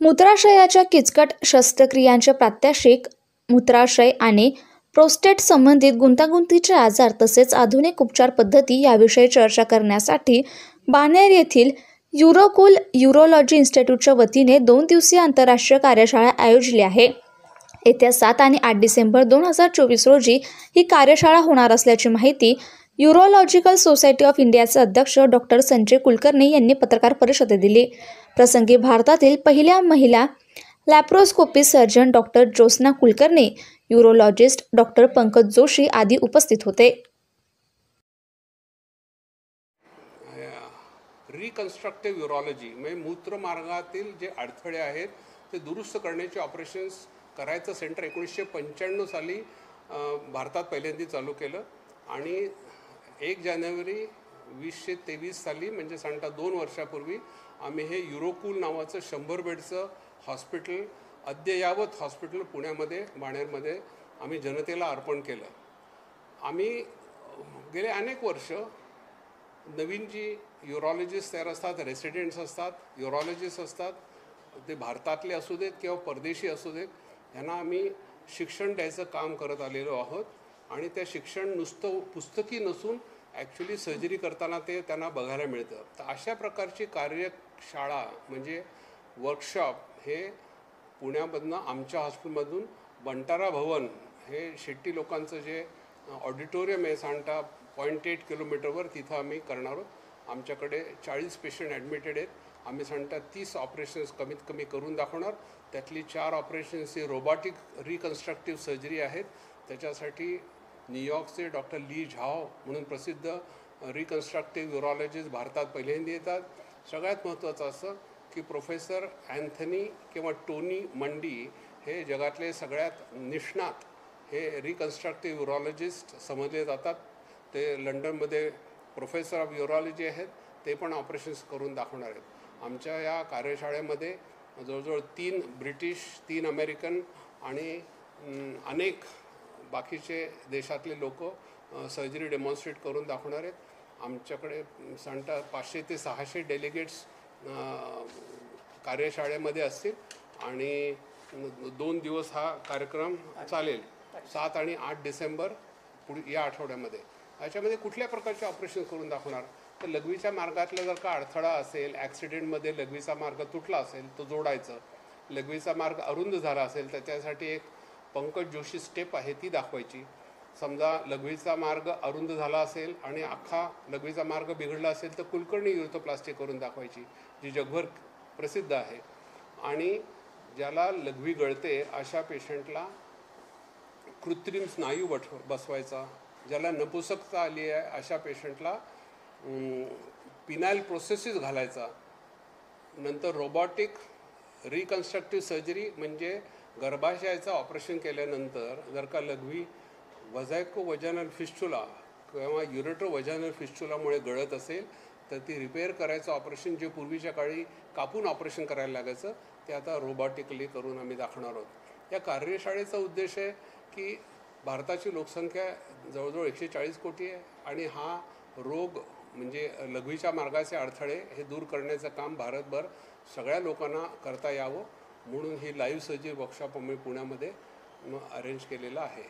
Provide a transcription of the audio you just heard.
मूत्राशयाच्या किचकट शस्त्रक्रियांचे प्रात्यक्षिक, मूत्राशय आणि प्रोस्टेट संबंधित गुंतागुंतीचे आजार तसेच आधुनिक उपचार पद्धती याविषयी चर्चा करण्यासाठी बाणेर येथील युरोकूल यूरोलॉजी इन्स्टिट्यूटच्या वतीने 2 दिवसीय आंतरराष्ट्रीय कार्यशाळा आयोजली आहे। येत्या 7 आणि 8 डिसेंबर 2024 रोजी ही कार्यशाळा होणार असल्याची माहिती यूरोलॉजिकल सोसायटी ऑफ इंडियाचे अध्यक्ष डॉक्टर संजय कुलकर्णी यांनी पत्रकार परिषदेत दिली। प्रसंगी भारतातील पहिल्या महिला laparoscopy surgeon doctor Jyotsna Kulkarni, urologist doctor Pankaj Joshi आदी उपस्थित होते। रिकन्स्ट्रक्टिव्ह यूरोलॉजी म्हणजे मूत्रमार्गातील जे अडथळे आहेत ते दुरुस्त करण्याचे ऑपरेशन्स करायचं सेंटर 1995 साली भारतात पहिल्यांदा चालू केलं आणि 1 जानेवारी 2023 साली म्हणजे साधारणतः 2 वर्षापूर्वी आम्ही हे युरोकूल नावाचं 100 बेडचं हॉस्पिटल, अद्ययावत हॉस्पिटल पुण्यामध्ये बाणेरमध्ये आम्ही जनतेला अर्पण केलं। आम्ही गेले अनेक वर्ष नवीन जी यूरोलॉजिस्ट तयार असतात, रेसिडेंट्स असतात, यूरोलॉजिस्ट असतात, ते भारतातले असू देत किंवा परदेशी असू देत, यांना आम्ही शिक्षण द्यायचं काम करत आलेलो आहोत आणि ते शिक्षण नुसतं पुस्तकी नसून ॲक्च्युली सर्जरी करताना ते त्यांना बघायला मिळतं। तर अशा प्रकारची कार्यशाळा म्हणजे वर्कशॉप हे पुण्यामधनं आमच्या हॉस्पिटलमधून बंटारा भवन हे शेट्टी लोकांचं जे ऑडिटोरियम आहे साधारणतः 0.8 किलोमीटरवर, तिथं आम्ही करणार आहोत। आमच्याकडे 40 पेशंट ॲडमिटेड आहेत। आम्ही साधारणतः 30 ऑपरेशन्स कमीत कमी करून दाखवणार। त्यातली 4 ऑपरेशन्स ही रोबोटिक रिकन्स्ट्रक्टिव्ह सर्जरी आहेत। त्याच्यासाठी न्यूयॉर्कचे डॉक्टर ली झाओ म्हणून प्रसिद्ध रिकन्स्ट्रक्टिव्ह यूरोलॉजिस्ट भारतात पहिल्यांदा येतात। सगळ्यात महत्त्वाचं असं की प्रोफेसर अँथनी किंवा टोनी मंडी हे जगातले सगळ्यात निष्णात हे रिकन्स्ट्रक्टिव्ह यूरोलॉजिस्ट समजले जातात। ते लंडनमध्ये प्रोफेसर ऑफ यूरोलॉजी आहेत, ते पण ऑपरेशन्स करून दाखवणार आहेत। आमच्या या कार्यशाळेमध्ये जवळजवळ 3 ब्रिटिश, 3 अमेरिकन आणि अनेक बाकीचे देशातले लोक सर्जरी डेमॉन्स्ट्रेट करून दाखवणार आहेत। आमच्याकडे साधारणतः 500 ते 600 डेलिगेट्स कार्यशाळेमध्ये असतील आणि 2 दिवस हा कार्यक्रम चालेल। 7 आणि 8 डिसेंबर या आठवड्यामध्ये याच्यामध्ये कुठल्या प्रकारचे ऑपरेशन करून दाखवणार तर लघवीच्या मार्गातला जर का अडथळा असेल, ॲक्सिडेंटमध्ये लघवीचा मार्ग तुटला असेल तो जोडायचं, लघवीचा मार्ग अरुंद झाला असेल तर त्यासाठी एक पंकज जोशी स्टेप आहे ती दाखवायची। समजा लघवीचा मार्ग अरुंद झाला असेल आणि अख्खा लघवीचा मार्ग बिघडला असेल तर कुलकर्णी युरोप्लास्टी करून दाखवायची, जी जगभर प्रसिद्ध आहे। आणि ज्याला लघवी गळते अशा पेशंटला कृत्रिम स्नायू बसवायचा, ज्याला नपुंसकता आली आहे अशा पेशंटला पिनाइल प्रोसेसिस घालायचा। नंतर रोबोटिक रिकन्स्ट्रक्टिव्ह सर्जरी म्हणजे गर्भाशयाचं ऑपरेशन केल्यानंतर जर का लघवी वझायको वजानल फिस्चुला किंवा युरेट्रो वजानल फिस्चुलामुळे गळत असेल तर ती रिपेअर करायचं ऑपरेशन जे पूर्वीच्या काळी कापून ऑपरेशन करायला लागायचं ते आता रोबोटिकली करून आम्ही दाखवणार आहोत। या कार्यशाळेचा उद्देश आहे की भारताची लोकसंख्या जवळजवळ 140 कोटी आहे आणि हा रोग म्हणजे लघवीच्या मार्गाचे अडथळे हे दूर करण्याचं काम भारतभर सगळ्या लोकांना करता यावं म्हणून ही लाईव्ह सर्जरी वर्कशॉप आम्ही पुण्यामध्ये अरेंज केलेलं आहे।